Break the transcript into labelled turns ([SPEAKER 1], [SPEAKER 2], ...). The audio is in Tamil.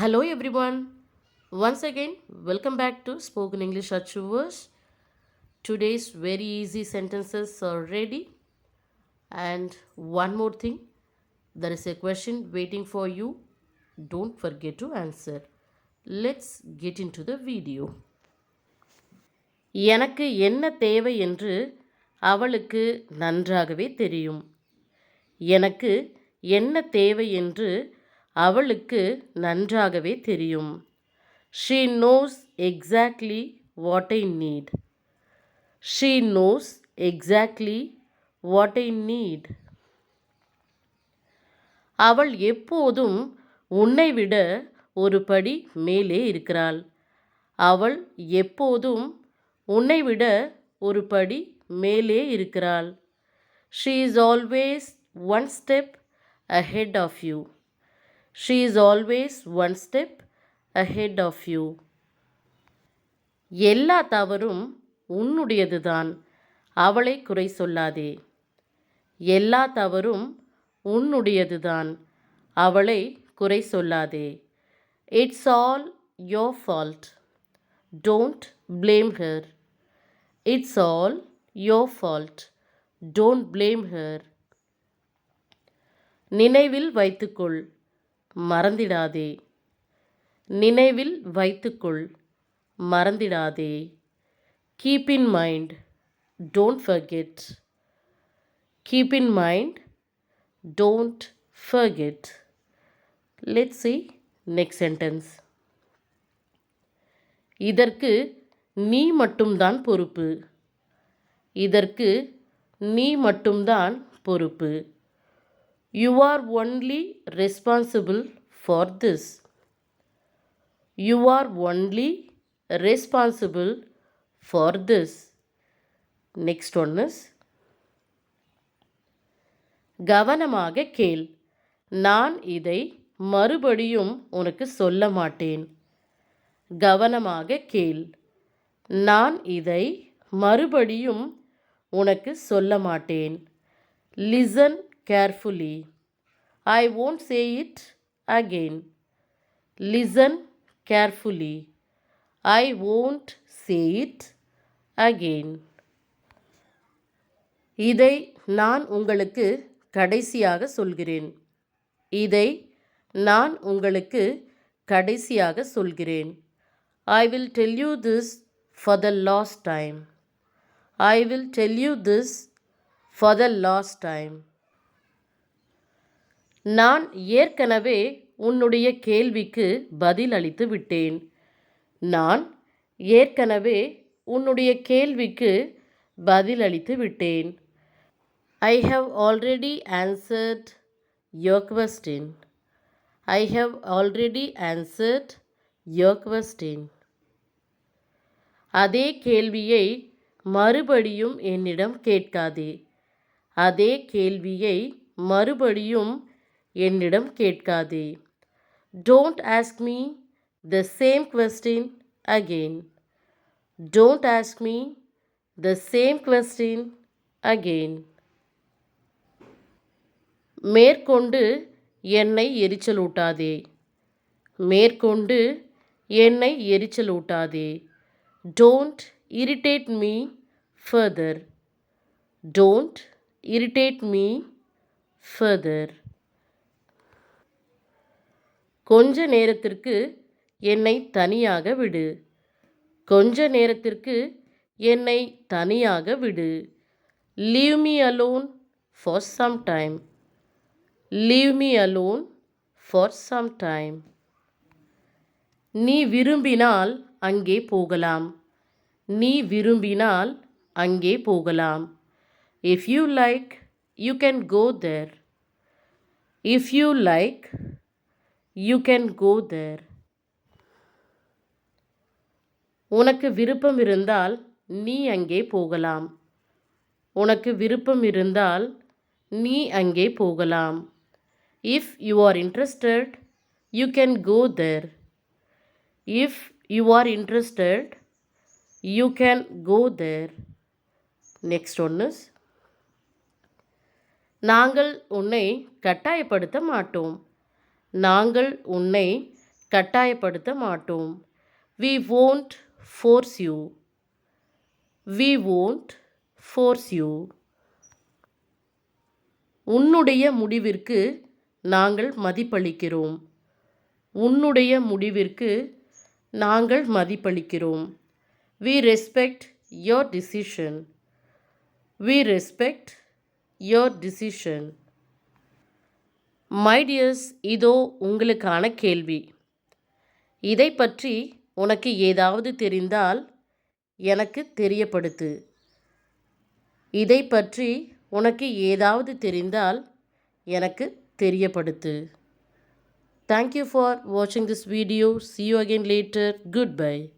[SPEAKER 1] Hello everyone. Once again, welcome back to Spoken English Achievers. Today's very easy sentences are ready. And one more thing, there is a question waiting for you. Don't forget to answer. Let's get into the video. எனக்கு என்ன தேவை என்று அவளுக்கு நன்றாகவே தெரியும். எனக்கு என்ன தேவை என்று அவளுக்கு நன்றாகவே தெரியும். She knows exactly what I need. She knows exactly what I need. அவள் எப்போதும் உன்னை விட ஒரு படி மேலே இருக்கிறாள். அவள் எப்போதும் உன்னை விட ஒரு படி மேலே இருக்கிறாள். She is always one step ahead of you. She is always one step ahead of you. எல்லா தவறும் உன்னுடையதுதான், அவளை குறை சொல்லாதே. எல்லா தவறும் உன்னுடையதுதான், அவளை குறை சொல்லாதே. It's all your fault. Don't blame her. It's all your fault. Don't blame her. நினைவில் வைத்துக்கொள், மறந்திடாதே. நினைவில் வைத்துக்கொள், மறந்திடாதே. Keep in mind, don't forget. Keep in mind, don't forget. Let's see next sentence. இதற்கு நீ மட்டும்தான் பொறுப்பு. இதற்கு நீ மட்டும்தான் பொறுப்பு. You are only responsible for this. You are only responsible for this. Next one is கவனமாக கேள், நான் இதை மறுபடியும் உனக்கு சொல்ல மாட்டேன். கவனமாக கேள், நான் இதை மறுபடியும் உனக்கு சொல்ல மாட்டேன். Listen carefully. I won't say it again. Listen carefully. I won't say it again. இதை நான் உங்களுக்கு கடைசியாக சொல்கிறேன். இதை நான் உங்களுக்கு கடைசியாக சொல்கிறேன். I will tell you this for the last time. I will tell you this for the last time. நான் ஏற்கனவே உன்னுடைய கேள்விக்கு பதில் அளித்து விட்டேன். நான் ஏற்கனவே உன்னுடைய கேள்விக்கு பதில் அளித்து விட்டேன். I have already answered your question. I have already answered your question. அதே கேள்வியை மறுபடியும் என்னிடம் கேட்காதே. அதே கேள்வியை மறுபடியும் என்னிடம் கேட்காதே. Don't ask me the same question again. Don't ask me the same question again. மேற்கொண்டு என்னை எரிச்சலூட்டாதே. மேற்கொண்டு என்னை எரிச்சலூட்டாதே. Don't irritate me further. Don't irritate me further. கொஞ்ச நேரத்திற்கு என்னை தனியாக விடு. கொஞ்ச நேரத்திற்கு என்னை தனியாக விடு. Leave me alone for some time. Leave me alone for some time. நீ விரும்பினால் அங்கே போகலாம். நீ விரும்பினால் அங்கே போகலாம். If you like, you can go there. If you like, you can go there. உனக்கு விருப்பம் இருந்தால் நீ அங்கே போகலாம். உனக்கு விருப்பம் இருந்தால் நீ அங்கே போகலாம். If you are interested, you can go there. If you are interested, you can go there. Next one is நாங்கள் உன்னை கட்டாயப்படுத்த மாட்டோம். நாங்கள் உன்னை கட்டாயப்படுத்த மாட்டோம். We won't force you. We won't force you. உன்னுடைய முடிவிற்கு நாங்கள் மதிப்பளிக்கிறோம். உன்னுடைய முடிவிற்கு நாங்கள் மதிப்பளிக்கிறோம். We respect your decision. We respect your decision. My dears, இதோ உங்களுக்கான கேள்வி. இதை பற்றி உனக்கு ஏதாவது தெரிந்தால் எனக்கு தெரியப்படுத்து. இதை பற்றி உனக்கு ஏதாவது தெரிந்தால் எனக்கு தெரியப்படுத்து. Thank you for watching this video. See you again later. Goodbye.